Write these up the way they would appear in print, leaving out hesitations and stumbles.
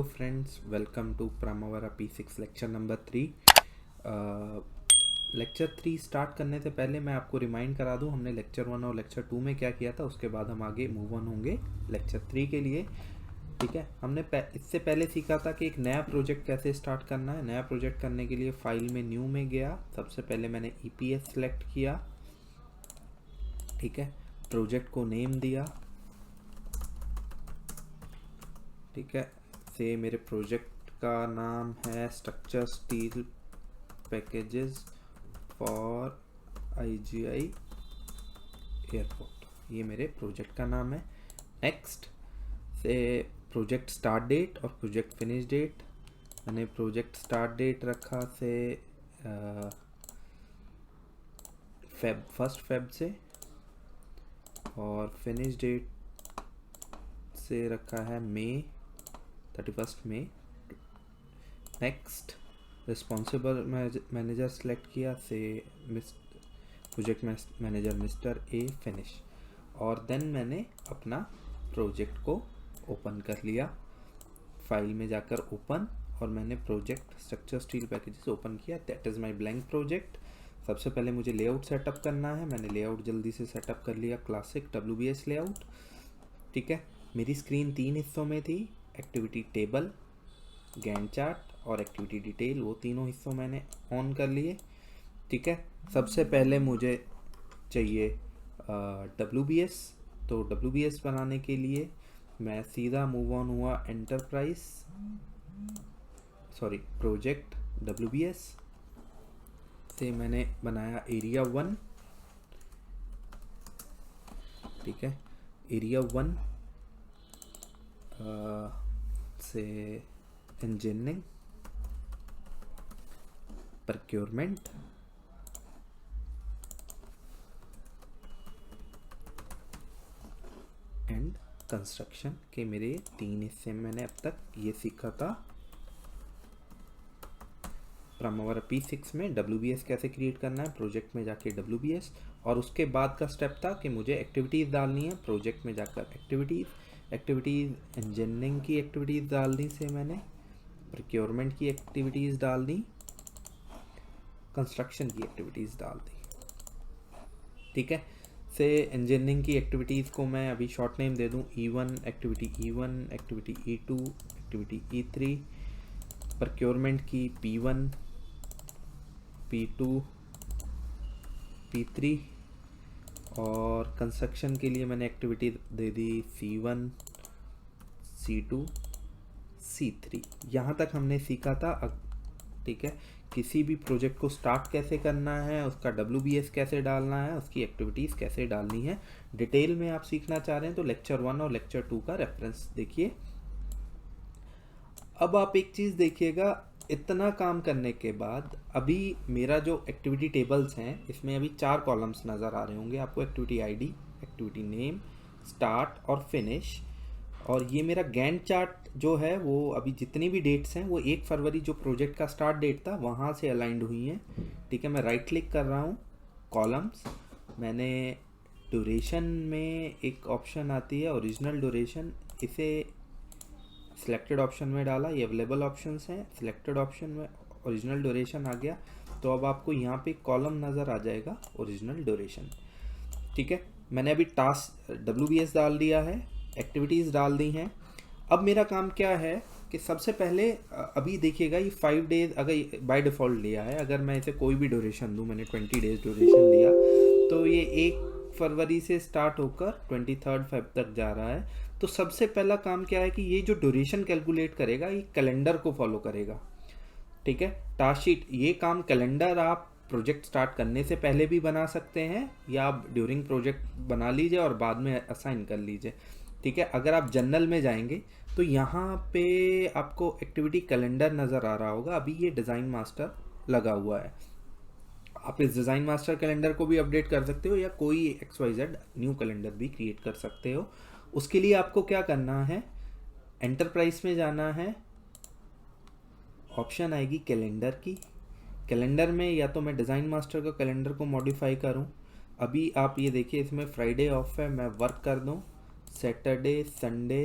Hello friends, welcome to प्रामावरा P6 lecture number 3। Lecture 3 start करने से पहले मैं आपको रिमाइंड करा दूं हमने लेक्चर 1 और लेक्चर 2 में क्या किया था। उसके बाद हम आगे मूव ऑन होंगे लेक्चर 3 के लिए। ठीक है, हमने इससे पहले सीखा था कि एक नया प्रोजेक्ट कैसे स्टार्ट करना है। नया प्रोजेक्ट करने के लिए फाइल में न्यू में गया। सबसे पहले मैंने EPS सेलेक्ट किया। ठीक है, प्रोजेक्ट को नेम दिया। ठीक है, से मेरे प्रोजेक्ट का नाम है structure steel packages for IGI airport. ये मेरे प्रोजेक्ट का नाम है। नेक्स्ट से प्रोजेक्ट स्टार्ट डेट और प्रोजेक्ट फिनिश डेट। मैंने प्रोजेक्ट स्टार्ट डेट रखा से 1 फेब से, और फिनिश डेट से रखा है 31 मई। नेक्स्ट रिस्पॉन्सिबल मैनेजर सेलेक्ट किया से project manager mister A finish. और देन मैंने अपना प्रोजेक्ट को ओपन कर लिया। फाइल में जाकर ओपन, और मैंने project structure steel packages open किया। That is my blank project. सबसे पहले मुझे लेआउट सेटअप करना है। मैंने लेआउट जल्दी से सेटअप कर लिया, क्लासिक WBS लेआउट। ठीक है, मेरी स्क्रीन 3 हिस्सों में थी, एक्टिविटी टेबल, गैंट चार्ट और एक्टिविटी डिटेल। वो तीनों हिस्सों मैंने ऑन कर लिए। ठीक है, सबसे पहले मुझे चाहिए WBS। तो WBS बनाने के लिए मैं सीधा मूव ऑन हुआ प्रोजेक्ट WBS से। मैंने बनाया एरिया 1। ठीक है, एरिया 1 से इंजीनियरिंग, प्रोक्योरमेंट, एंड कंस्ट्रक्शन के मेरे 3 हिस्से मैंने अब तक ये सीखा था। प्रामावरा P6 में WBS कैसे क्रिएट करना है, प्रोजेक्ट में जाके WBS, और उसके बाद का स्टेप था कि मुझे एक्टिविटीज़ डालनी है। प्रोजेक्ट में जाकर एक्टिविटीज़ इंजीनियरिंग की एक्टिविटीज़ डाल दी से मैंने, प्रोक्योरमेंट की एक्टिविटीज़ डाल दी, कंस्ट्रक्शन की एक्टिविटीज़ डाल दी। ठीक है, से इंजीनियरिंग की एक्टिविटीज़ को मैं अभी शॉर्ट नेम दे दूं E1, activity E1, activity E2, activity E3। Procurement की P1, P2, P3, और कंस्ट्रक्शन के लिए मैंने एक्टिविटी दे दी C1, C2, C3। यहाँ तक हमने सीखा था। ठीक है, किसी भी प्रोजेक्ट को स्टार्ट कैसे करना है, उसका WBS कैसे डालना है, उसकी एक्टिविटीज़ कैसे डालनी है। डिटेल में आप सीखना चाह रहे हैं तो लेक्चर 1 और लेक्चर 2 का रेफरेंस देखिए। अब आप एक चीज़ देखिएगा, इतना काम करने के बाद अभी मेरा जो एक्टिविटी टेबल्स हैं, इसमें अभी 4 कॉलम्स नज़र आ रहे होंगे आपको। Activity ID, activity name, start और फिनिश। और ये मेरा गैंट चार्ट जो है वो अभी जितनी भी डेट्स हैं वो 1 फरवरी जो प्रोजेक्ट का स्टार्ट डेट था वहाँ से अलाइंड हुई हैं। ठीक है, मैं राइट क्लिक कर रहा हूँ, कॉलम्स। मैंने ड्यूरेशन में एक ऑप्शन आती है ओरिजिनल ड्यूरेशन, इसे सिलेक्टेड ऑप्शन में डाला। ये अवेलेबल ऑप्शंस हैं, सिलेक्टेड ऑप्शन में ओरिजिनल ड्यूरेशन आ गया। तो अब आपको यहाँ पे कॉलम नज़र आ जाएगा ओरिजिनल ड्यूरेशन। ठीक है, मैंने अभी टास्क WBS डाल दिया है, एक्टिविटीज़ डाल दी हैं। अब मेरा काम क्या है कि सबसे पहले अभी देखिएगा ये 5 डेज अगर बाय डिफ़ॉल्ट लिया है। अगर मैं इसे कोई भी ड्यूरेशन दूँ, मैंने 20 डेज ड्यूरेशन दिया, तो ये 1 फरवरी से स्टार्ट होकर 23 फेब तक जा रहा है। तो सबसे पहला काम क्या है कि ये जो ड्यूरेशन कैलकुलेट करेगा ये कैलेंडर को फॉलो करेगा। ठीक है, टास्क शीट, ये काम कैलेंडर आप प्रोजेक्ट स्टार्ट करने से पहले भी बना सकते हैं, या आप ड्यूरिंग प्रोजेक्ट बना लीजिए और बाद में असाइन कर लीजिए। ठीक है, अगर आप जनरल में जाएंगे तो यहाँ पे आपको एक्टिविटी कैलेंडर नज़र आ रहा होगा। अभी ये डिज़ाइन मास्टर लगा हुआ है। आप इस डिज़ाइन मास्टर कैलेंडर को भी अपडेट कर सकते हो, या कोई XYZ न्यू कैलेंडर भी क्रिएट कर सकते हो। उसके लिए आपको क्या करना है, एंटरप्राइज में जाना है, ऑप्शन आएगी कैलेंडर की। कैलेंडर में या तो मैं डिज़ाइन मास्टर का कैलेंडर को मॉडिफाई करूं। अभी आप ये देखिए, इसमें फ्राइडे ऑफ है, मैं वर्क कर दूं, सैटरडे संडे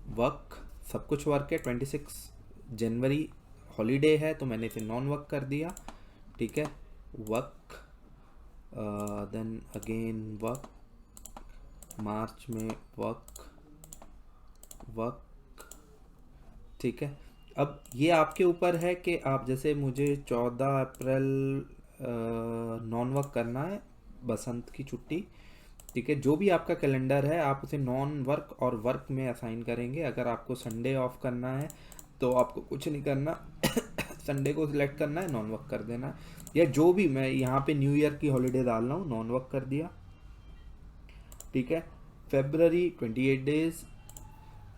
वर्क, सब कुछ वर्क है। 26 जनवरी हॉलीडे है तो मैंने इसे नॉन वर्क कर दिया, ठीक है। वर्क, देन अगेन वर्क, मार्च में वर्क, वर्क, ठीक है। अब ये आपके ऊपर है कि आप, जैसे मुझे 14 अप्रैल नॉन वर्क करना है, बसंत की छुट्टी, ठीक है। जो भी आपका कैलेंडर है आप उसे नॉन वर्क और वर्क में असाइन करेंगे। अगर आपको संडे ऑफ करना है तो आपको कुछ नहीं करना संडे को सिलेक्ट करना है, नॉन वर्क कर देना है। या जो भी, मैं यहाँ पे न्यू ईयर की हॉलीडे डाल रहा हूँ, नॉन वर्क कर दिया, ठीक है। फेब्रवरी 28 डेज,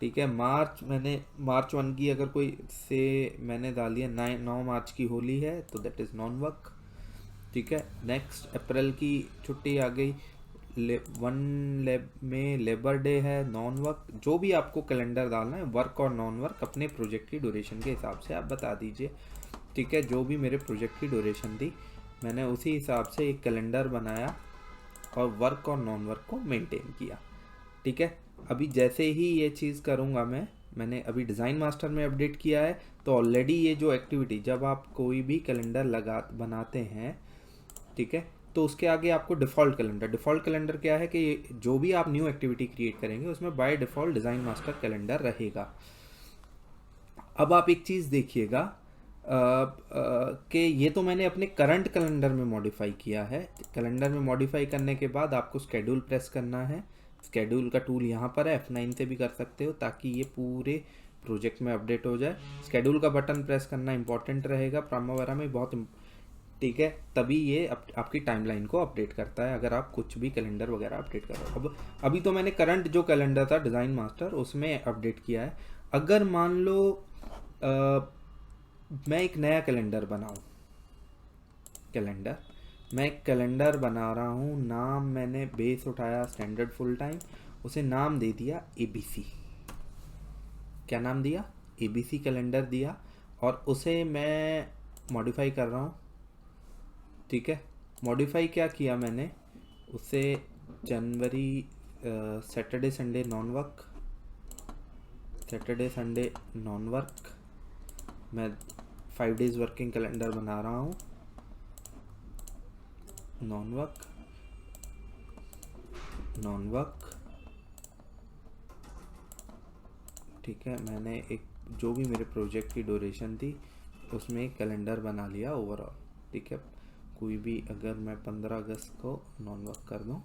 ठीक है। मार्च, मैंने मार्च 1 की अगर कोई से मैंने डाल दिया 9 मार्च की होली है तो दैट इज़ नॉन वर्क, ठीक है। नेक्स्ट अप्रैल की छुट्टी आ गई, 1 में लेबर डे है, नॉन वर्क। जो भी आपको कैलेंडर डालना है वर्क और नॉन वर्क अपने प्रोजेक्ट की ड्यूरेशन के हिसाब से आप बता दीजिए, ठीक है। जो भी मेरे प्रोजेक्ट की ड्यूरेशन थी मैंने उसी हिसाब से एक कैलेंडर बनाया और वर्क और नॉन वर्क को मेंटेन किया, ठीक है। अभी जैसे ही ये चीज़ करूँगा मैंने अभी डिज़ाइन मास्टर में अपडेट किया है तो ऑलरेडी ये जो एक्टिविटी, जब आप कोई भी कैलेंडर बनाते हैं, ठीक है, तो उसके आगे आपको डिफ़ॉल्ट कैलेंडर क्या है कि जो भी आप न्यू एक्टिविटी क्रिएट करेंगे उसमें by default design master calendar रहेगा। अब आप एक चीज़ देखिएगा कि ये तो मैंने अपने करंट कैलेंडर में मॉडिफाई किया है। कैलेंडर में मॉडिफाई करने के बाद आपको स्केड्यूल प्रेस करना है। स्केड्यूल का टूल यहाँ पर है, F9 से भी कर सकते हो ताकि ये पूरे प्रोजेक्ट में अपडेट हो जाए। स्केड्यूल का बटन प्रेस करना इंपॉर्टेंट रहेगा प्राइमवेरा में, बहुत, ठीक है। तभी ये आपकी टाइमलाइन को अपडेट करता है अगर आप कुछ भी कैलेंडर वगैरह अपडेट कर रहे हो। अब अभी तो मैंने करंट जो कैलेंडर था डिज़ाइन मास्टर उसमें अपडेट किया है। अगर मान लो मैं एक नया कैलेंडर बनाऊं, मैं एक कैलेंडर बना रहा हूँ, नाम मैंने बेस उठाया स्टैंडर्ड फुल टाइम, उसे नाम दे दिया ABC। क्या नाम दिया? ABC कैलेंडर दिया और उसे मैं मॉडिफाई कर रहा हूँ, ठीक है। मॉडिफाई क्या किया मैंने उसे, जनवरी Saturday Sunday non work, Saturday Sunday non work, मैं 5 डेज वर्किंग कैलेंडर बना रहा हूँ, नॉन वर्क, नॉन वर्क, ठीक है। मैंने एक जो भी मेरे प्रोजेक्ट की ड्यूरेशन थी उसमें एक कैलेंडर बना लिया ओवरऑल, ठीक है। कोई भी, अगर मैं 15 अगस्त को नॉन वर्क कर दूँ,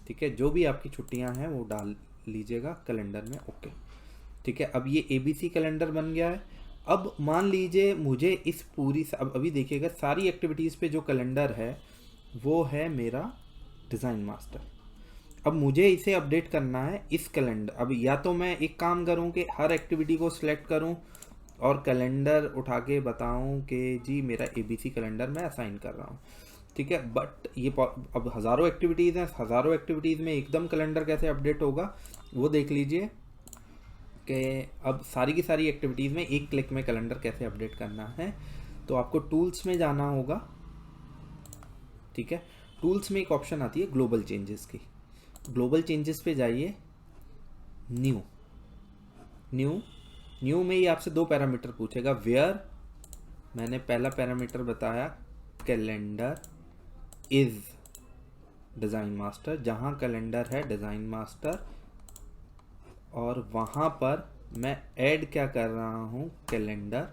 ठीक है। जो भी आपकी छुट्टियां हैं वो डाल लीजिएगा कैलेंडर में, ओके, ठीक है। अब ये ABC कैलेंडर बन गया है। अब मान लीजिए मुझे इस पूरी, अब अभी देखिएगा सारी एक्टिविटीज़ पे जो कैलेंडर है वो है मेरा डिज़ाइन मास्टर। अब मुझे इसे अपडेट करना है इस कैलेंडर। अब या तो मैं एक काम करूं कि हर एक्टिविटी को सिलेक्ट करूं और कैलेंडर उठा के बताऊं कि जी मेरा ABC कैलेंडर मैं असाइन कर रहा हूं, ठीक है। बट ये अब हज़ारों एक्टिविटीज़ हैं, हज़ारों एक्टिविटीज़ में एकदम कैलेंडर कैसे अपडेट होगा वो देख लीजिए कि अब सारी की सारी एक्टिविटीज़ में एक क्लिक में कैलेंडर कैसे अपडेट करना है। तो आपको टूल्स में जाना होगा, ठीक है। टूल्स में एक ऑप्शन आती है ग्लोबल चेंजेस की, ग्लोबल चेंजेस पे जाइए, न्यू में ही आपसे 2 पैरामीटर पूछेगा। वेयर, मैंने पहला पैरामीटर बताया कैलेंडर इज डिज़ाइन मास्टर, जहाँ कैलेंडर है डिज़ाइन मास्टर, और वहाँ पर मैं ऐड क्या कर रहा हूँ, calendar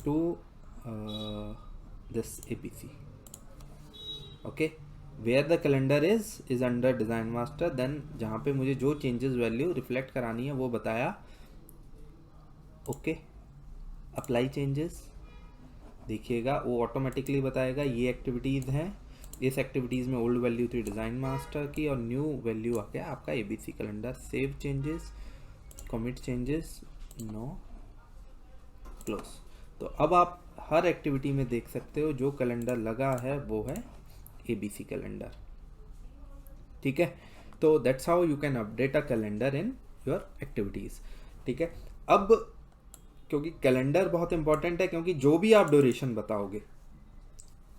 to this ABC, okay। where the calendar is under design master, then जहाँ पे मुझे जो चेंजेस वैल्यू रिफ्लेक्ट करानी है वो बताया, ओके। अप्लाई चेंजेस, देखिएगा वो ऑटोमेटिकली बताएगा ये एक्टिविटीज़ हैं, इस एक्टिविटीज़ में ओल्ड वैल्यू थी डिज़ाइन मास्टर की और न्यू वैल्यू आ गया आपका ABC calendar. Save changes, commit changes, no, close. तो अब आप हर एक्टिविटी में देख सकते हो जो कैलेंडर लगा है वो है ABC कैलेंडर, ठीक है। तो that's how you can update a calendar in your activities, ठीक है। अब क्योंकि कैलेंडर बहुत इंपॉर्टेंट है, क्योंकि जो भी आप ड्यूरेशन बताओगे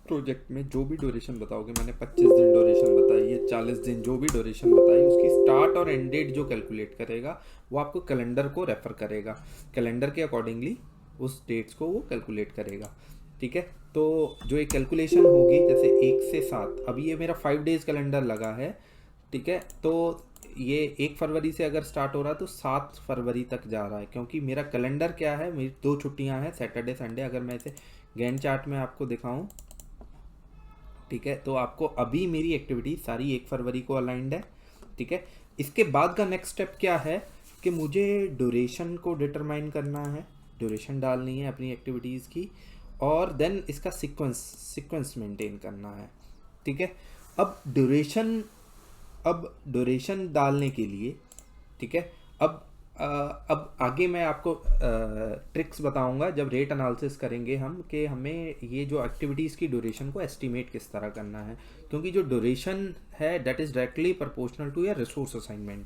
प्रोजेक्ट में, जो भी ड्यूरेशन बताओगे, मैंने 25 दिन ड्यूरेशन बताई है, 40 45 दिन जो भी ड्यूरेशन बताई उसकी स्टार्ट और एंड डेट जो कैलकुलेट करेगा वो आपको कैलेंडर को रेफर करेगा, कैलेंडर के अकॉर्डिंगली उस डेट्स को वो कैलकुलेट करेगा। ठीक है, तो जो एक कैलकुलेशन होगी जैसे 1 से 7, अभी ये मेरा 5 डेज कैलेंडर लगा है। ठीक है, तो ये 1 फरवरी से अगर स्टार्ट हो रहा है तो 7 फरवरी तक जा रहा है, क्योंकि मेरा कैलेंडर क्या है, मेरी 2 छुट्टियां हैं, सैटरडे संडे। अगर मैं इसे गैंट चार्ट में आपको दिखाऊं, ठीक है, तो आपको अभी मेरी एक्टिविटी सारी 1 फरवरी को अलाइंड है। ठीक है, इसके बाद का नेक्स्ट स्टेप क्या है कि मुझे ड्यूरेशन को डिटरमाइन करना है, ड्यूरेशन डालनी है अपनी एक्टिविटीज़ की, और देन इसका सीक्वेंस मेंटेन करना है। ठीक है, अब ड्यूरेशन डालने के लिए, ठीक है, अब आगे मैं आपको ट्रिक्स बताऊंगा जब रेट एनालिसिस करेंगे हम, कि हमें ये जो एक्टिविटीज़ की ड्यूरेशन को एस्टिमेट किस तरह करना है, क्योंकि जो ड्यूरेशन है that is directly proportional to your resource assignment.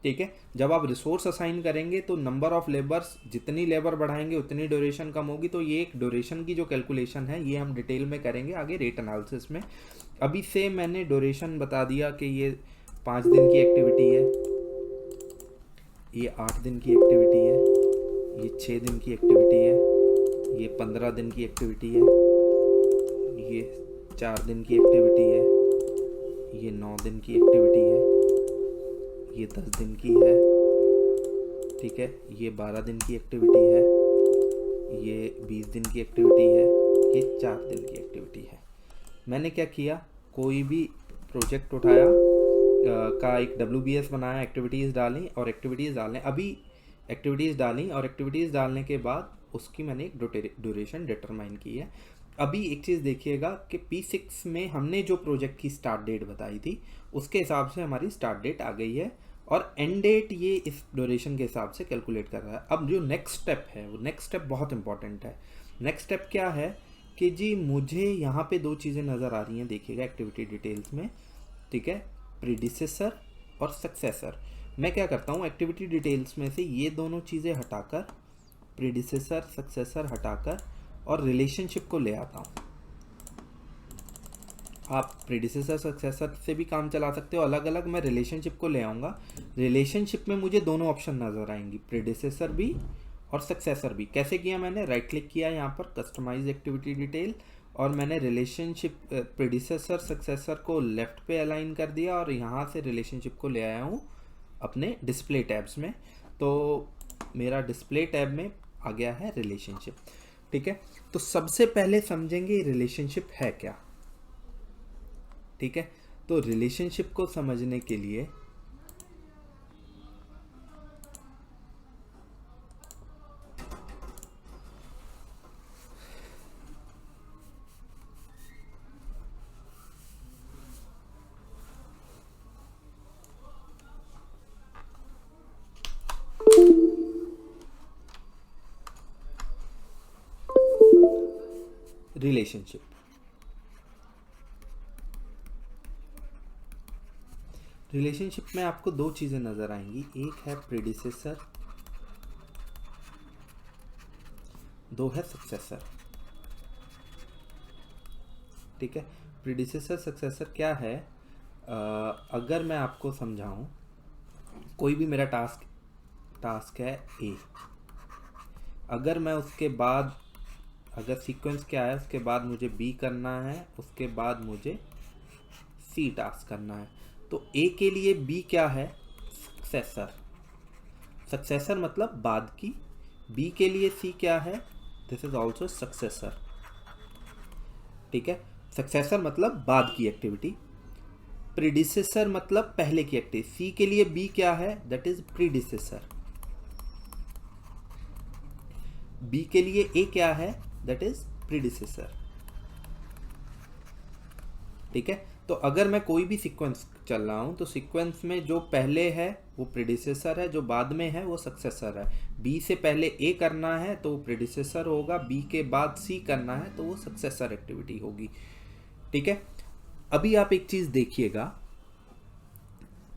ठीक है, जब आप रिसोर्स असाइन करेंगे तो नंबर ऑफ लेबर्स, जितनी लेबर बढ़ाएंगे उतनी ड्यूरेशन कम होगी। तो ये एक ड्यूरेशन की जो कैलकुलेशन है ये हम डिटेल में करेंगे आगे रेट एनालिसिस में। अभी से मैंने ड्यूरेशन बता दिया कि ये 5 दिन की एक्टिविटी है, ये 8 दिन की एक्टिविटी है, ये 6 दिन की एक्टिविटी है, ये 15 दिन की एक्टिविटी है, ये 4 दिन की एक्टिविटी है, ये 9 दिन की एक्टिविटी है, ये 10 दिन की है। ठीक है, ये 12 दिन की एक्टिविटी है, ये 20 दिन की एक्टिविटी है, ये 4 दिन की एक्टिविटी है। मैंने क्या किया, कोई भी प्रोजेक्ट उठाया का एक WBS बनाया, एक्टिविटीज़ डाली और एक्टिविटीज़ डालने, अभी एक्टिविटीज़ डाली और एक्टिविटीज़ डालने के बाद उसकी मैंने एक ड्यूरेशन डिटरमाइन की है। अभी एक चीज़ देखिएगा कि P6 में हमने जो प्रोजेक्ट की स्टार्ट डेट बताई थी उसके हिसाब से हमारी स्टार्ट डेट आ गई है, और एंड डेट ये इस ड्यूरेशन के हिसाब से कैलकुलेट कर रहा है। अब जो नेक्स्ट स्टेप है वो नेक्स्ट स्टेप बहुत इंपॉर्टेंट है। नेक्स्ट स्टेप क्या है कि जी मुझे यहाँ पे 2 चीज़ें नज़र आ रही हैं, देखिएगा एक्टिविटी डिटेल्स में। ठीक है, प्रीडिसेसर और सक्सेसर। मैं क्या करता हूँ, एक्टिविटी डिटेल्स में से ये दोनों चीज़ें हटाकर, प्रीडिसेसर सक्सेसर हटाकर, और रिलेशनशिप को ले आता हूँ। आप प्रीडिसेसर सक्सेसर से भी काम चला सकते हो अलग अलग, मैं रिलेशनशिप को ले आऊँगा। रिलेशनशिप में मुझे दोनों ऑप्शन नज़र आएंगी, प्रीडिसेसर भी और सक्सेसर भी। कैसे किया, मैंने राइट क्लिक किया यहाँ पर कस्टमाइज एक्टिविटी डिटेल, और मैंने रिलेशनशिप प्रीडिसेसर सक्सेसर को लेफ्ट पे अलाइन कर दिया, और यहाँ से रिलेशनशिप को ले आया हूँ अपने डिस्प्ले टैब्स में। तो मेरा डिस्प्ले टैब में आ गया है रिलेशनशिप। ठीक है, तो सबसे पहले समझेंगे रिलेशनशिप है क्या। ठीक है, तो रिलेशनशिप को समझने के लिए रिलेशनशिप में आपको 2 चीज़ें नज़र आएंगी, एक है प्रीडिसेसर, 2 है सक्सेसर। ठीक है, प्रीडिसेसर सक्सेसर क्या है, अगर मैं आपको समझाऊं, कोई भी मेरा टास्क है A, अगर मैं उसके बाद, अगर सीक्वेंस क्या है, उसके बाद मुझे B करना है, उसके बाद मुझे C टास्क करना है, तो A के लिए B क्या है, सक्सेसर। सक्सेसर मतलब बाद की। B के लिए C क्या है, दिस इज ऑल्सो सक्सेसर। ठीक है, सक्सेसर मतलब बाद की एक्टिविटी, प्रीडिसेसर मतलब पहले की एक्टिविटी। C के लिए B क्या है, दैट इज प्रीडिसेसर। B के लिए A क्या है, दैट इज प्रीडिसेसर। ठीक है, तो अगर मैं कोई भी सीक्वेंस चल रहा हूं तो सीक्वेंस में जो पहले है वो प्रीडिसेसर है, जो बाद में है वो सक्सेसर है। B से पहले A करना है तो वो प्रीडिसेसर होगा, B के बाद C करना है तो वो सक्सेसर एक्टिविटी होगी। ठीक है, अभी आप एक चीज देखिएगा,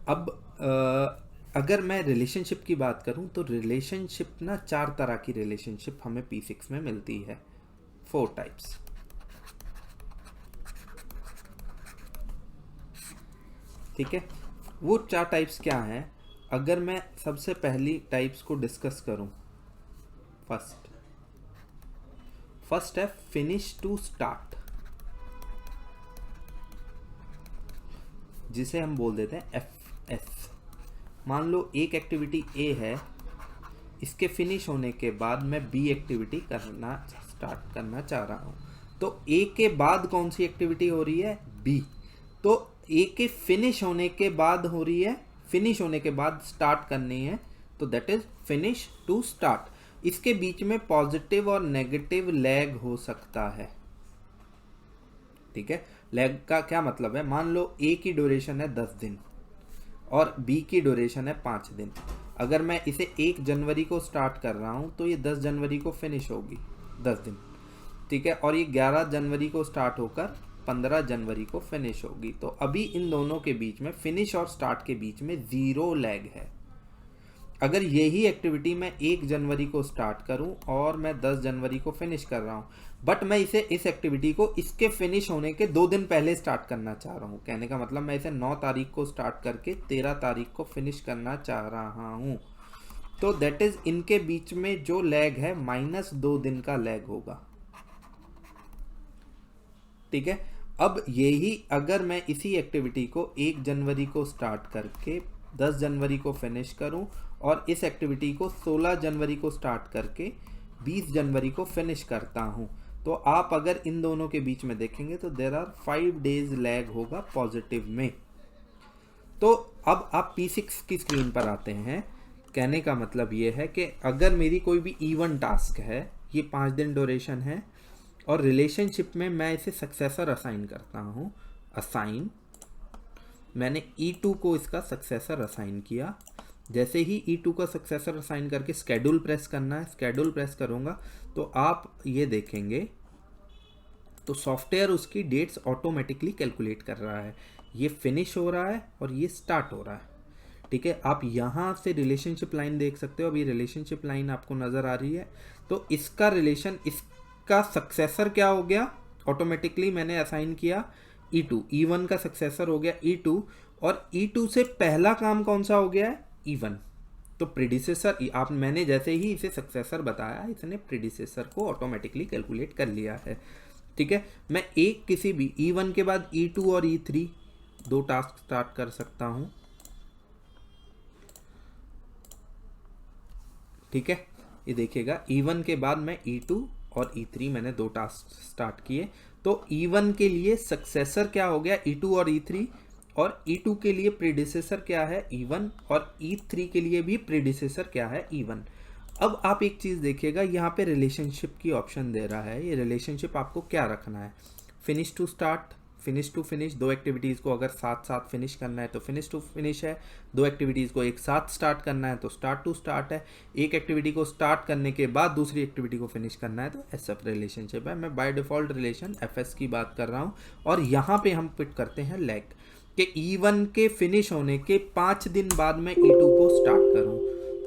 अब अगर मैं रिलेशनशिप की बात करूं तो रिलेशनशिप ना 4 तरह की रिलेशनशिप हमें P6 में मिलती है, 4 टाइप्स। ठीक है। वो 4 टाइप्स क्या हैं? अगर मैं सबसे पहली टाइप्स को डिस्कस करूं, फर्स्ट है फिनिश टू स्टार्ट, जिसे हम बोल देते हैं FS। मान लो एक एक्टिविटी A है, इसके फिनिश होने के बाद मैं B एक्टिविटी स्टार्ट करना चाह रहा हूँ। तो A के बाद कौन सी एक्टिविटी हो रही है? B। तो A के फिनिश होने के बाद हो रही है, फिनिश होने के बाद स्टार्ट करनी है, तो that is finish to start. इसके बीच में पॉजिटिव और नेगेटिव लैग हो सकता है, ठीक है। लैग का क्या मतलब है? मान लो A की ड्यूरेशन है 10 दिन और B की ड्यूरेशन है 5 दिन। अगर मैं इसे 1 जनवरी को स्टार्ट कर रहा हूं तो ये 10 जनवरी को फिनिश होगी, 10 दिन, ठीक है। और ये 11 जनवरी को स्टार्ट होकर 15 जनवरी को फिनिश होगी। तो अभी इन दोनों के बीच में, फिनिश और स्टार्ट के बीच में 0 लैग है। अगर यही एक्टिविटी मैं 1 जनवरी को स्टार्ट करूं और मैं 10 जनवरी को फिनिश कर रहा हूं, बट मैं इस एक्टिविटी को इसके फिनिश होने के 2 दिन पहले स्टार्ट करना चाह रहा हूं, कहने का मतलब मैं इसे 9 तारीख को स्टार्ट करके 13 तारीख को फिनिश करना चाह रहा हूं, तो दैट इज इनके बीच में जो लैग है -2 दिन का लैग होगा, ठीक है। अब यही अगर मैं इसी एक्टिविटी को 1 जनवरी को स्टार्ट करके 10 जनवरी को फिनिश करूं और इस एक्टिविटी को 16 जनवरी को स्टार्ट करके 20 जनवरी को फिनिश करता हूं, तो आप अगर इन दोनों के बीच में देखेंगे तो देयर आर 5 डेज लैग होगा पॉजिटिव में। तो अब आप P6 की स्क्रीन पर आते हैं। कहने का मतलब ये है कि अगर मेरी कोई भी इवन टास्क है, ये 5 दिन ड्यूरेशन है और रिलेशनशिप में मैं इसे सक्सेसर असाइन करता हूँ, असाइन, मैंने E2 को इसका सक्सेसर असाइन किया। जैसे ही E2 का सक्सेसर असाइन करके स्केड्यूल प्रेस करना है, स्केड्यूल प्रेस करूँगा तो आप ये देखेंगे तो सॉफ्टवेयर उसकी डेट्स ऑटोमेटिकली कैलकुलेट कर रहा है। ये फिनिश हो रहा है और ये स्टार्ट हो रहा है, ठीक है। आप यहाँ से रिलेशनशिप लाइन देख सकते हो, अभी रिलेशनशिप लाइन आपको नज़र आ रही है। तो इसका रिलेशन, इसका सक्सेसर क्या हो गया? ऑटोमेटिकली मैंने असाइन किया E2, E1 का सक्सेसर हो गया E2 और E2 से पहला काम कौन सा हो गया है? E1। तो प्रीडिसेसर, आप मैंने जैसे ही इसे सक्सेसर बताया, इसने प्रीडिसेसर को ऑटोमेटिकली कैलकुलेट कर लिया है, ठीक है। मैं एक किसी भी E1 के बाद E2 और E3 2 टास्क स्टार्ट कर सकता हूं, ठीक है। ये देखिएगा E1 के बाद मैं E2 और E3 मैंने 2 टास्क स्टार्ट किए। तो E1 के लिए सक्सेसर क्या हो गया? E2 और E3, और E2 के लिए प्रीडिसेसर क्या है? E1, और E3 के लिए भी प्रीडिसेसर क्या है? E1। अब आप एक चीज़ देखिएगा, यहाँ पे रिलेशनशिप की ऑप्शन दे रहा है। ये रिलेशनशिप आपको क्या रखना है? Finish to start, finish to finish, 2 activities को अगर साथ साथ फिनिश करना है तो फिनिश टू फिनिश है, 2 एक्टिविटीज़ को एक साथ स्टार्ट करना है तो स्टार्ट टू स्टार्ट है, एक एक्टिविटी को स्टार्ट करने के बाद दूसरी एक्टिविटी को फिनिश करना है तो SF रिलेशनशिप है। मैं बाय डिफ़ॉल्ट रिलेशन FS की बात कर रहा हूँ। और यहाँ पे हम पिट करते हैं लैग, कि E1 के फिनिश होने के 5 दिन बाद मैं E2 को स्टार्ट करूँ,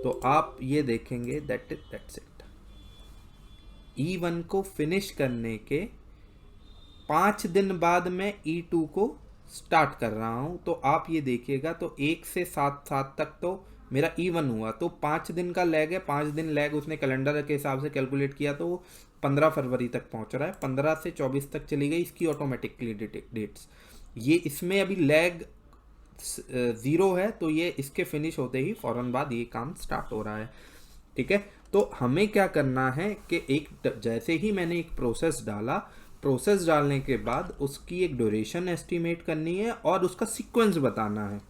तो आप ये देखेंगे दैट्स इट। E1 को फिनिश करने के 5 दिन बाद मैं E2 को स्टार्ट कर रहा हूं, तो आप ये देखिएगा तो 1 से 7 तक तो मेरा E1 हुआ, तो 5 दिन का लैग है। 5 दिन लैग उसने कैलेंडर के हिसाब से कैलकुलेट किया तो 15 फरवरी तक पहुंच रहा है, 15 से 24 तक चली गई इसकी ऑटोमेटिकली डेट्स। ये इसमें अभी लैग 0 है, तो ये इसके फिनिश होते ही फौरन बाद ये काम स्टार्ट हो रहा है, ठीक है। तो हमें क्या करना है कि जैसे ही मैंने एक प्रोसेस डाला, प्रोसेस डालने के बाद उसकी एक ड्यूरेशन एस्टिमेट करनी है और उसका सीक्वेंस बताना है।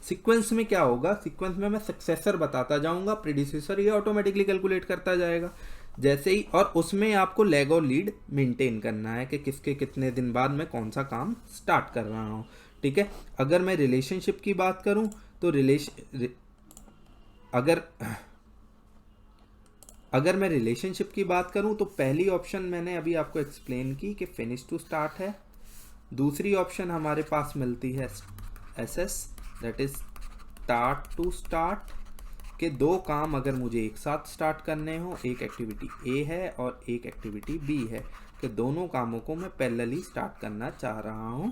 सीक्वेंस में क्या होगा? सीक्वेंस में मैं सक्सेसर बताता जाऊंगा, प्रीडिसेसर ये ऑटोमेटिकली कैलकुलेट करता जाएगा जैसे ही, और उसमें आपको लैग और लीड मेंटेन करना है कि किसके कितने दिन बाद मैं कौन सा काम स्टार्ट कर रहा हूँ, ठीक है। अगर मैं रिलेशनशिप की बात करूँ तो अगर मैं रिलेशनशिप की बात करूं तो पहली ऑप्शन मैंने अभी आपको एक्सप्लेन की कि फिनिश टू स्टार्ट है। दूसरी ऑप्शन हमारे पास मिलती है SS, that is start to start, के 2 काम अगर मुझे एक साथ स्टार्ट करने हो, एक एक्टिविटी A है और एक एक्टिविटी B है, कि दोनों कामों को मैं पैरेलली स्टार्ट करना चाह रहा हूं,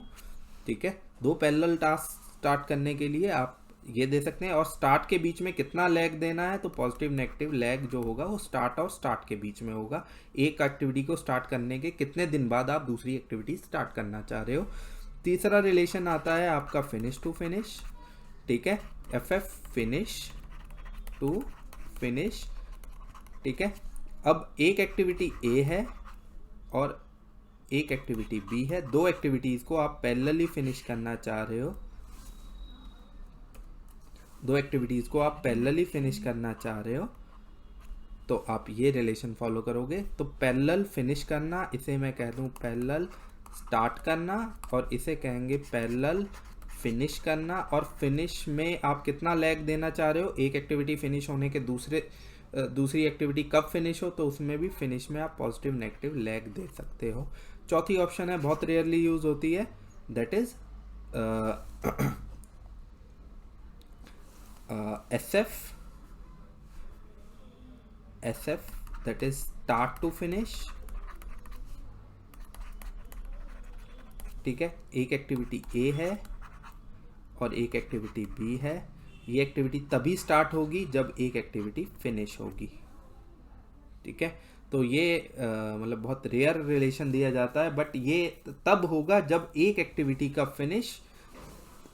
ठीक है, दो पैरेलल टास्क स्टार्ट करने के लिए आप ये दे सकते हैं। और स्टार्ट के बीच में कितना लैग देना है, तो पॉजिटिव नेगेटिव लैग जो होगा वो स्टार्ट और स्टार्ट के बीच में होगा। एक एक्टिविटी को स्टार्ट करने के कितने दिन बाद आप दूसरी एक्टिविटी स्टार्ट करना चाह रहे हो। तीसरा रिलेशन आता है आपका फिनिश टू फिनिश, ठीक है, F F finish to finish, ठीक है। अब एक एक्टिविटी ए है और एक एक्टिविटी बी है, दो एक्टिविटीज को आप पैरेलली फिनिश करना चाह रहे हो, दो एक्टिविटीज को आप पैरेलली फिनिश करना चाह रहे हो, तो आप ये रिलेशन फॉलो करोगे। तो पैरेलल फिनिश करना, इसे मैं कह दूं पैरेलल स्टार्ट करना, और इसे कहेंगे पैरेलल फिनिश करना। और फिनिश में आप कितना लैग देना चाह रहे हो, एक एक्टिविटी फिनिश होने के दूसरी एक्टिविटी कब फिनिश हो, तो उसमें भी फिनिश में आप पॉजिटिव नेगेटिव लैग दे सकते हो। चौथी ऑप्शन है, बहुत रेयरली यूज होती है, that is SF, that is start to finish, ठीक है। एक एक्टिविटी ए है और एक एक्टिविटी बी है, ये एक्टिविटी तभी स्टार्ट होगी जब एक एक्टिविटी फिनिश होगी, ठीक है। तो ये मतलब बहुत रेयर रिलेशन दिया जाता है, बट ये तब होगा जब एक एक्टिविटी का फिनिश,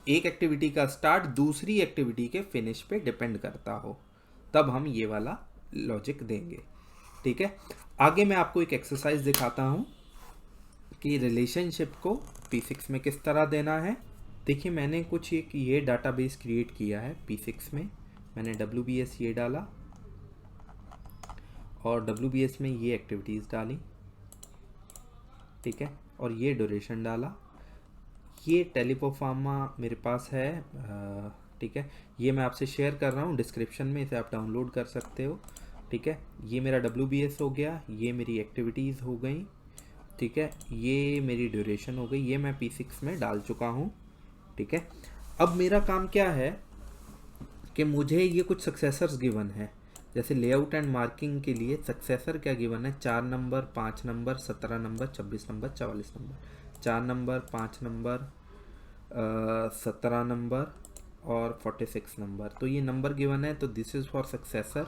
एक एक्टिविटी का स्टार्ट दूसरी एक्टिविटी के फिनिश पे डिपेंड करता हो, तब हम ये वाला लॉजिक देंगे, ठीक है। आगे मैं आपको एक एक्सरसाइज दिखाता हूँ कि रिलेशनशिप को P6 में किस तरह देना है। देखिए, मैंने कुछ एक ये डाटाबेस क्रिएट किया है P6 में, मैंने WBS ये डाला और WBS में ये एक्टिविटीज़ डाली, ठीक है, और ये ड्यूरेशन डाला। ये टेलीपोफार्मा मेरे पास है, ठीक है, ये मैं आपसे शेयर कर रहा हूँ डिस्क्रिप्शन में, इसे आप डाउनलोड कर सकते हो, ठीक है। ये मेरा WBS हो गया, ये मेरी एक्टिविटीज़ हो गई, ठीक है, ये मेरी ड्यूरेशन हो गई, ये मैं P6 में डाल चुका हूँ, ठीक है। अब मेरा काम क्या है कि मुझे ये कुछ सक्सेसर्स गिवन है, जैसे लेआउट एंड मार्किंग के लिए सक्सेसर क्या गिवन है, 4 number, 5 number, 17 number, 26 number, 44 number, 4 number, 5 number, 17 number और 46 नंबर। तो ये नंबर गिवन है, तो दिस इज़ फॉर सक्सेसर,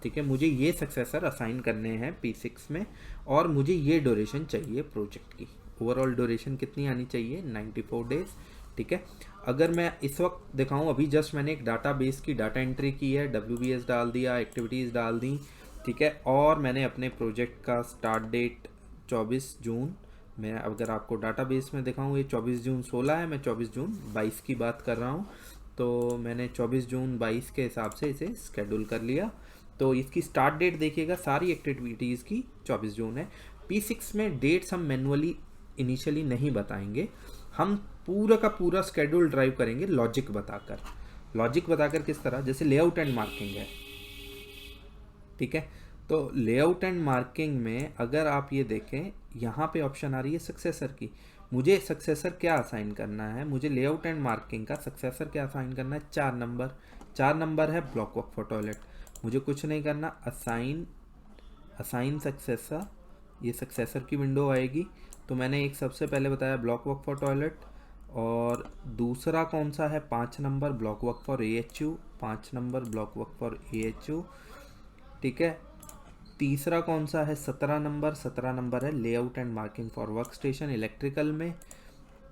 ठीक है। मुझे ये सक्सेसर असाइन करने हैं P6 में, और मुझे ये ड्यूरेशन चाहिए प्रोजेक्ट की। ओवरऑल ड्यूरेशन कितनी आनी चाहिए, 94 डेज, ठीक है। अगर मैं इस वक्त दिखाऊं, अभी जस्ट मैंने एक डाटाबेस की डाटा एंट्री की है, WBS डाल दिया, एक्टिविटीज़ डाल दी, ठीक है, और मैंने अपने प्रोजेक्ट का स्टार्ट डेट 24 जून, मैं अगर आपको डाटाबेस में दिखाऊं, ये 24 जून 16 है, मैं 24 जून 22 की बात कर रहा हूं, तो मैंने 24 जून 22 के हिसाब से इसे स्केड्यूल कर लिया। तो इसकी स्टार्ट डेट देखिएगा, सारी एक्टिविटीज़ की 24 जून है। P6 में डेट्स हम मैनुअली इनिशियली नहीं बताएंगे, हम पूरा का पूरा स्केड्यूल ड्राइव करेंगे लॉजिक बताकर। लॉजिक बताकर किस तरह, जैसे लेआउट एंड मार्किंग है, ठीक है। तो लेआउट एंड मार्किंग में अगर आप ये देखें, यहाँ पे ऑप्शन आ रही है सक्सेसर की, मुझे सक्सेसर क्या असाइन करना है, मुझे लेआउट एंड मार्किंग का सक्सेसर क्या असाइन करना है, 4 नंबर, 4 नंबर है ब्लॉक वर्क फॉर टॉयलेट, मुझे कुछ नहीं करना, असाइन सक्सेसर, ये सक्सेसर की विंडो आएगी। तो मैंने एक सबसे पहले बताया ब्लॉक वर्क फॉर टॉयलेट, और दूसरा कौन सा है, 5 number block work for AHU, 5 number block work for AHU, ठीक है। तीसरा कौन सा है, 17 नंबर, 17 नंबर है layout and marking for work station electrical में,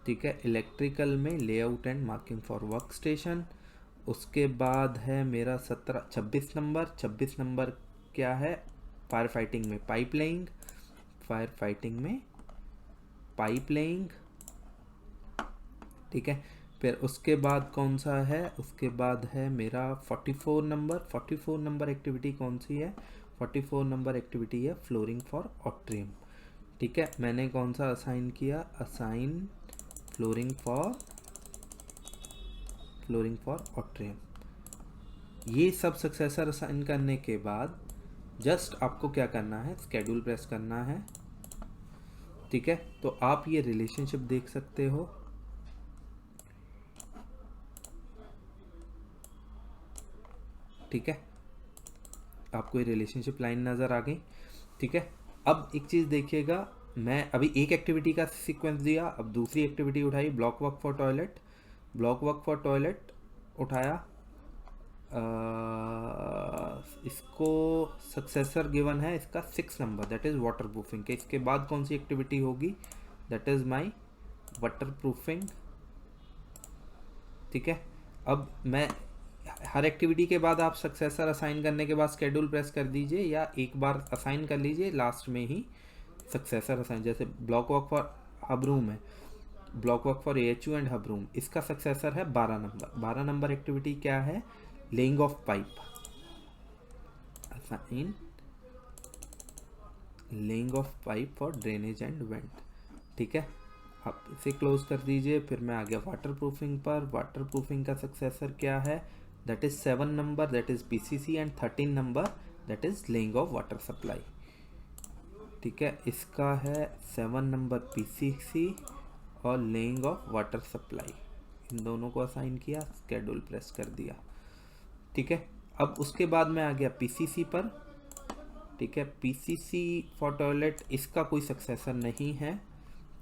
ठीक है, इलेक्ट्रिकल में layout and marking for work station. उसके बाद है मेरा 26 नंबर, 26 नंबर क्या है, फायर फाइटिंग में पाइप लेइंग, फायर फाइटिंग में पाइप लेइंग, ठीक है। फिर उसके बाद कौन सा है, उसके बाद है मेरा 44 नंबर, 44 नंबर एक्टिविटी कौन सी है, 44 नंबर एक्टिविटी है फ्लोरिंग फॉर ऑट्रियम, ठीक है। मैंने कौन सा असाइन किया, असाइन फ्लोरिंग फॉर ऑट्रियम। ये सब सक्सेसर असाइन करने के बाद जस्ट आपको क्या करना है, स्केड्यूल प्रेस करना है, ठीक है। तो आप ये रिलेशनशिप देख सकते हो, ठीक है, आपको ये रिलेशनशिप लाइन नज़र आ गई, ठीक है। अब एक चीज़ देखिएगा, मैं अभी एक एक्टिविटी का सीक्वेंस दिया, अब दूसरी एक्टिविटी उठाई, block work for toilet, block work for toilet उठाया, इसको सक्सेसर गिवन है इसका 6 number, that is water proofing के। इसके बाद कौन सी एक्टिविटी होगी, that is my water proofing. ठीक है, अब मैं हर एक्टिविटी के बाद आप सक्सेसर असाइन करने के बाद स्केड्यूल प्रेस कर दीजिए, या एक बार असाइन कर लीजिए लास्ट में ही सक्सेसर असाइन। जैसे block work for hub room है, block work for AHU and hub room, इसका सक्सेसर है 12 नंबर। 12 नंबर एक्टिविटी क्या है, laying of pipe, assign laying of pipe for drainage and vent. ठीक है, आप इसे क्लोज कर दीजिए। फिर मैं आ गया वाटर प्रूफिंग पर। वाटर प्रूफिंग का सक्सेसर क्या है, that is 7 number, that is PCC, and 13 number that is laying of water supply. ठीक है, इसका है 7 नंबर PCC और लेइंग ऑफ वाटर सप्लाई, इन दोनों को असाइन किया, स्केड्यूल प्रेस कर दिया। ठीक है, अब उसके बाद मैं आ गया PCC पर। ठीक है, PCC फॉर टॉयलेट, इसका कोई सक्सेसर नहीं है।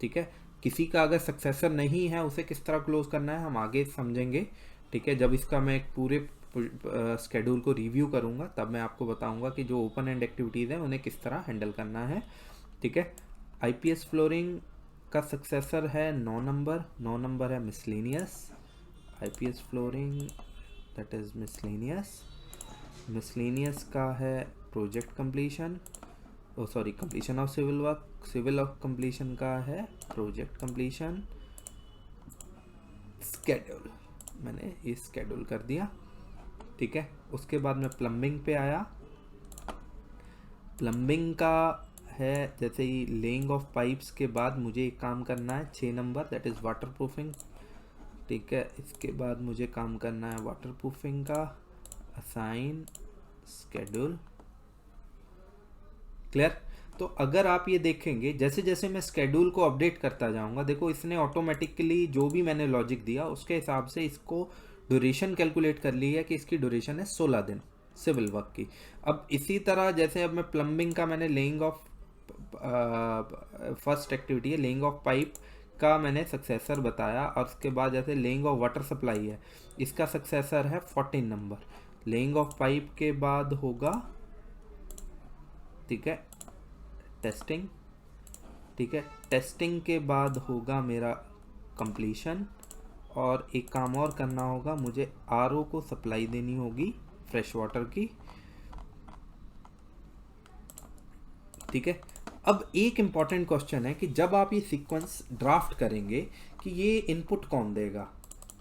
ठीक है, किसी का अगर सक्सेसर नहीं है उसे किस तरह क्लोज करना है हम आगे समझेंगे। ठीक है, जब इसका मैं एक पूरे स्केड्यूल को रिव्यू करूंगा तब मैं आपको बताऊंगा कि जो ओपन एंड एक्टिविटीज़ हैं उन्हें किस तरह हैंडल करना है। ठीक है, IPS फ्लोरिंग का सक्सेसर है 9 नंबर, 9 नंबर है miscellaneous. IPS flooring that is miscellaneous, miscellaneous का है project completion, sorry completion of civil work, civil of completion का है प्रोजेक्ट कंप्लीशन। स्केड्यूल, मैंने ये स्केड्यूल कर दिया। ठीक है, उसके बाद मैं प्लम्बिंग पे आया। प्लम्बिंग का है जैसे ही लेइंग ऑफ पाइप्स के बाद मुझे एक काम करना है 6 number, that is water proofing. ठीक है, इसके बाद मुझे काम करना है वाटर प्रूफिंग का, असाइन स्केड्यूल। क्लियर। तो अगर आप ये देखेंगे जैसे जैसे मैं स्केड्यूल को अपडेट करता जाऊंगा, देखो इसने ऑटोमेटिकली जो भी मैंने लॉजिक दिया उसके हिसाब से इसको ड्यूरेशन कैलकुलेट कर ली है कि इसकी ड्यूरेशन है 16 दिन सिविल वर्क की। अब इसी तरह जैसे अब मैं प्लम्बिंग का मैंने लेइंग ऑफ फर्स्ट एक्टिविटी है लेइंग ऑफ पाइप का मैंने सक्सेसर बताया, और उसके बाद जैसे लेइंग ऑफ वाटर सप्लाई है इसका सक्सेसर है 14 नंबर। लेइंग ऑफ पाइप के बाद होगा, ठीक है, टेस्टिंग। ठीक है, टेस्टिंग के बाद होगा मेरा कंप्लीशन, और एक काम और करना होगा, मुझे RO को सप्लाई देनी होगी फ्रेश वाटर की। ठीक है, अब एक इम्पॉर्टेंट क्वेश्चन है कि जब आप ये सीक्वेंस ड्राफ्ट करेंगे कि ये इनपुट कौन देगा।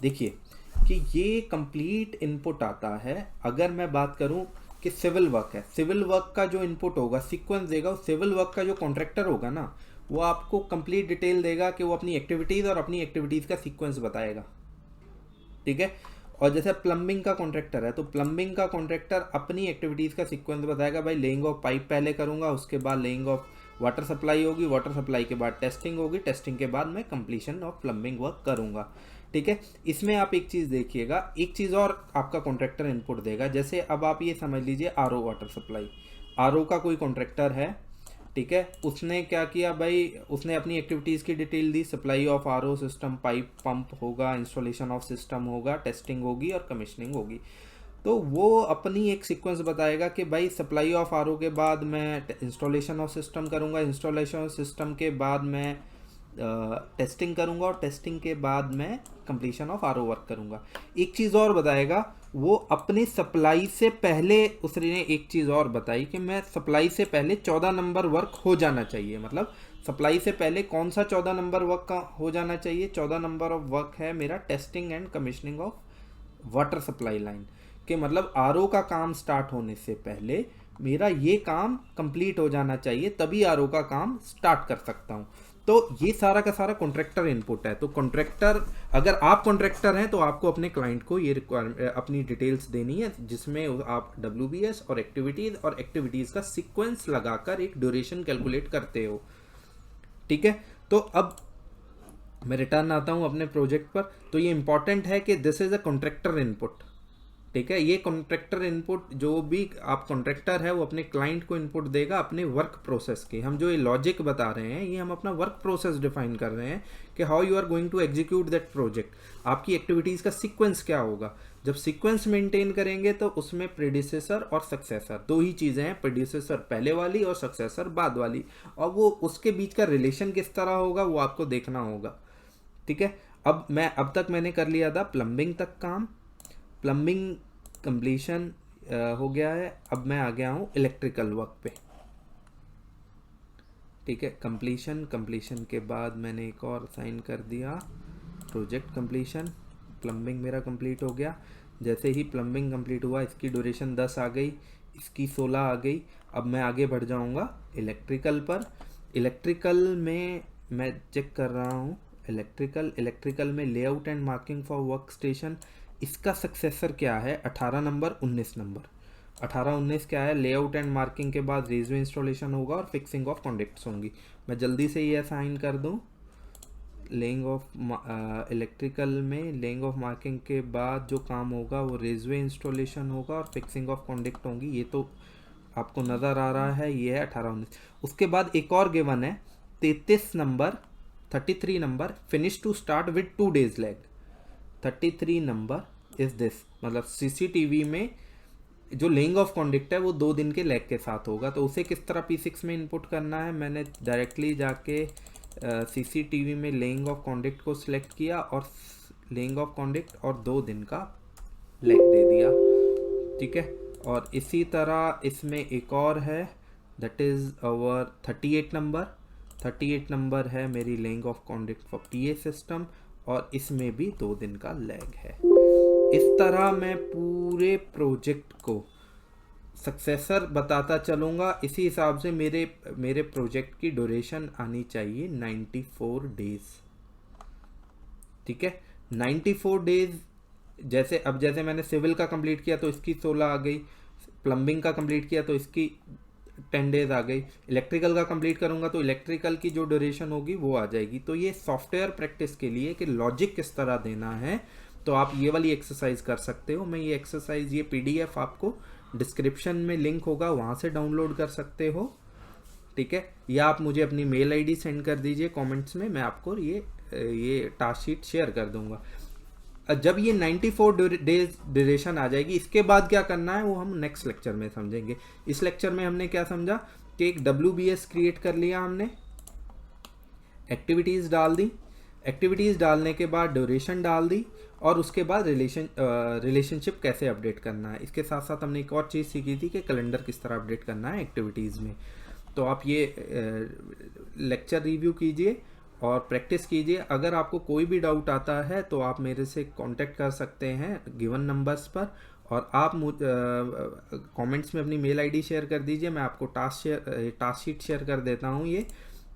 देखिए कि ये कंप्लीट इनपुट आता है, अगर मैं बात करूं कि सिविल वर्क है, सिविल वर्क का जो इनपुट होगा सीक्वेंस देगा, सिविल वर्क का जो कॉन्ट्रैक्टर होगा ना वो आपको कंप्लीट डिटेल देगा कि वो अपनी एक्टिविटीज़ और अपनी एक्टिविटीज़ का सीक्वेंस बताएगा। ठीक है, और जैसे प्लम्बिंग का कॉन्ट्रैक्टर है तो प्लम्बिंग का कॉन्ट्रैक्टर अपनी एक्टिविटीज़ का सीक्वेंस बताएगा, भाई लेइंग ऑफ पाइप पहले करूंगा, उसके बाद लेइंग ऑफ वाटर सप्लाई होगी, वाटर सप्लाई के बाद टेस्टिंग होगी, टेस्टिंग के बाद मैं कंप्लीशन ऑफ प्लम्बिंग वर्क करूंगा। ठीक है, इसमें आप एक चीज़ देखिएगा, एक चीज़ और आपका कॉन्ट्रैक्टर इनपुट देगा। जैसे अब आप ये समझ लीजिए RO वाटर सप्लाई, RO का कोई कॉन्ट्रैक्टर है, ठीक है, उसने क्या किया भाई, उसने अपनी एक्टिविटीज़ की detail the, supply of RO system, pipe pump होगा, इंस्टॉलेशन ऑफ सिस्टम होगा, टेस्टिंग होगी और कमिश्निंग होगी। तो वो अपनी एक सीक्वेंस बताएगा कि भाई सप्लाई ऑफ RO के बाद मैं इंस्टॉलेशन ऑफ सिस्टम करूँगा, इंस्टॉलेशन ऑफ सिस्टम के बाद मैं टेस्टिंग करूँगा, और टेस्टिंग के बाद मैं कंप्लीशन ऑफ RO वर्क करूँगा। एक चीज़ और बताएगा, वो अपने सप्लाई से पहले उसने एक चीज़ और बताई कि मैं सप्लाई से पहले 14 नंबर वर्क हो जाना चाहिए। मतलब सप्लाई से पहले कौन सा 14 नंबर वर्क का हो जाना चाहिए, 14 नंबर ऑफ वर्क है मेरा testing and commissioning of water supply line, कि मतलब RO का काम स्टार्ट होने से पहले मेरा ये काम कंप्लीट हो जाना चाहिए, तभी RO का काम स्टार्ट कर सकता हूँ। तो ये सारा का सारा कॉन्ट्रैक्टर इनपुट है। तो कॉन्ट्रैक्टर, अगर आप कॉन्ट्रैक्टर हैं तो आपको अपने क्लाइंट को ये अपनी डिटेल्स देनी है, जिसमें आप WBS और एक्टिविटीज़ का सीक्वेंस लगाकर एक ड्यूरेशन कैलकुलेट करते हो। ठीक है, तो अब मैं रिटर्न आता हूँ अपने प्रोजेक्ट पर। तो ये इंपॉर्टेंट है कि this is a contractor input. ठीक है। ये कॉन्ट्रैक्टर इनपुट, जो भी आप कॉन्ट्रैक्टर है वो अपने क्लाइंट को इनपुट देगा अपने वर्क प्रोसेस की। हम जो ये लॉजिक बता रहे हैं ये हम अपना वर्क प्रोसेस डिफाइन कर रहे हैं कि how you are going to execute that project. आपकी एक्टिविटीज़ का सीक्वेंस क्या होगा। जब सीक्वेंस मेंटेन करेंगे तो उसमें प्रेडिसेसर और सक्सेसर दो ही चीज़ें हैं, प्रेडिसेसर पहले वाली और सक्सेसर बाद वाली, और वो उसके बीच का रिलेशन किस तरह होगा वो आपको देखना होगा। ठीक है। अब तक मैंने कर लिया था प्लम्बिंग तक काम, प्लम्बिंग कंप्लीशन हो गया है। अब मैं आ गया हूँ इलेक्ट्रिकल वर्क पे। ठीक है। कंप्लीशन के बाद मैंने एक और साइन कर दिया प्रोजेक्ट कंप्लीशन। प्लम्बिंग मेरा कंप्लीट हो गया। जैसे ही प्लम्बिंग कंप्लीट हुआ इसकी ड्यूरेशन 10 आ गई, इसकी 16 आ गई। अब मैं आगे बढ़ जाऊंगा इलेक्ट्रिकल पर। इलेक्ट्रिकल में मैं चेक कर रहा हूँ इलेक्ट्रिकल में layout and marking for work station. इसका सक्सेसर क्या है 18 नंबर 19 नंबर। 18-19 क्या है, लेआउट एंड मार्किंग के बाद रेजवे इंस्टॉलेशन होगा और फिक्सिंग ऑफ कॉन्डक्ट्स होंगी। मैं जल्दी से ये असाइन कर दूं। लेइंग ऑफ इलेक्ट्रिकल में लेइंग ऑफ मार्किंग के बाद जो काम होगा वो रेजवे इंस्टॉलेशन होगा और फिक्सिंग ऑफ कॉन्डक्ट होंगी। ये तो आपको नज़र आ रहा है, ये है 18-19। उसके बाद एक और गिवन है 33 number finish to start with 2 days lag. 33 number is this, मतलब सीसीटीवी में जो लेइंग ऑफ कॉन्डक्ट है वो 2 दिन के लैग के साथ होगा। तो उसे किस तरह P6 में इनपुट करना है, मैंने डायरेक्टली जाके सीसीटीवी में लेइंग ऑफ कॉन्डक्ट को सिलेक्ट किया और लेइंग ऑफ कॉन्डक्ट और 2 दिन का लैग दे दिया। ठीक है। और इसी तरह इसमें एक और है, दैट इज़ अवर 38 नंबर है मेरी laying of conduct for PA system, और इसमें भी 2 दिन का लैग है। इस तरह मैं पूरे प्रोजेक्ट को सक्सेसर बताता चलूँगा। इसी हिसाब से मेरे प्रोजेक्ट की ड्यूरेशन आनी चाहिए 94 डेज। ठीक है। 94 डेज। जैसे मैंने सिविल का कंप्लीट किया तो इसकी 16 आ गई, प्लम्बिंग का कंप्लीट किया तो इसकी 10 डेज आ गई, इलेक्ट्रिकल का कंप्लीट करूंगा तो इलेक्ट्रिकल की जो ड्यूरेशन होगी वो आ जाएगी। तो ये सॉफ्टवेयर प्रैक्टिस के लिए कि लॉजिक किस तरह देना है, तो आप ये वाली एक्सरसाइज कर सकते हो। मैं ये एक्सरसाइज, ये PDF आपको डिस्क्रिप्शन में लिंक होगा, वहाँ से डाउनलोड कर सकते हो। ठीक है। या आप मुझे अपनी मेल ID सेंड कर दीजिए कमेंट्स में, मैं आपको ये टास्क शीट शेयर कर दूंगा। जब ये 94 डेज ड्यूरेशन आ जाएगी, इसके बाद क्या करना है वो हम नेक्स्ट लेक्चर में समझेंगे। इस लेक्चर में हमने क्या समझा कि एक WBS क्रिएट कर लिया हमने, एक्टिविटीज़ डाल दी, एक्टिविटीज़ डालने के बाद ड्यूरेशन डाल दी, और उसके बाद रिलेशनशिप कैसे अपडेट करना है। इसके साथ साथ हमने एक और चीज़ सीखी थी कि कैलेंडर किस तरह अपडेट करना है एक्टिविटीज़ में। तो आप ये लेक्चर रिव्यू कीजिए और प्रैक्टिस कीजिए। अगर आपको कोई भी डाउट आता है तो आप मेरे से कांटेक्ट कर सकते हैं गिवन नंबर्स पर, और आप कमेंट्स में अपनी मेल ID शेयर कर दीजिए, मैं आपको टास्क शीट शेयर कर देता हूँ ये।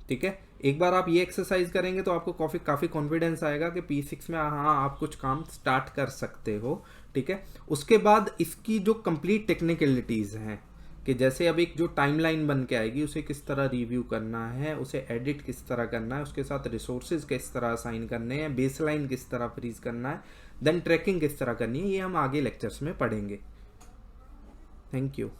ठीक है। एक बार आप ये एक्सरसाइज करेंगे तो आपको काफ़ी कॉन्फिडेंस आएगा कि P6 में हाँ आप कुछ काम स्टार्ट कर सकते हो। ठीक है। उसके बाद इसकी जो कंप्लीट टेक्निकलिटीज़ हैं कि जैसे अब एक जो टाइमलाइन बन के आएगी उसे किस तरह रिव्यू करना है, उसे एडिट किस तरह करना है, उसके साथ रिसोर्सेज किस तरह असाइन करने हैं, बेसलाइन किस तरह फ्रीज करना है, देन ट्रैकिंग किस तरह करनी है, ये हम आगे लेक्चर्स में पढ़ेंगे। Thank you.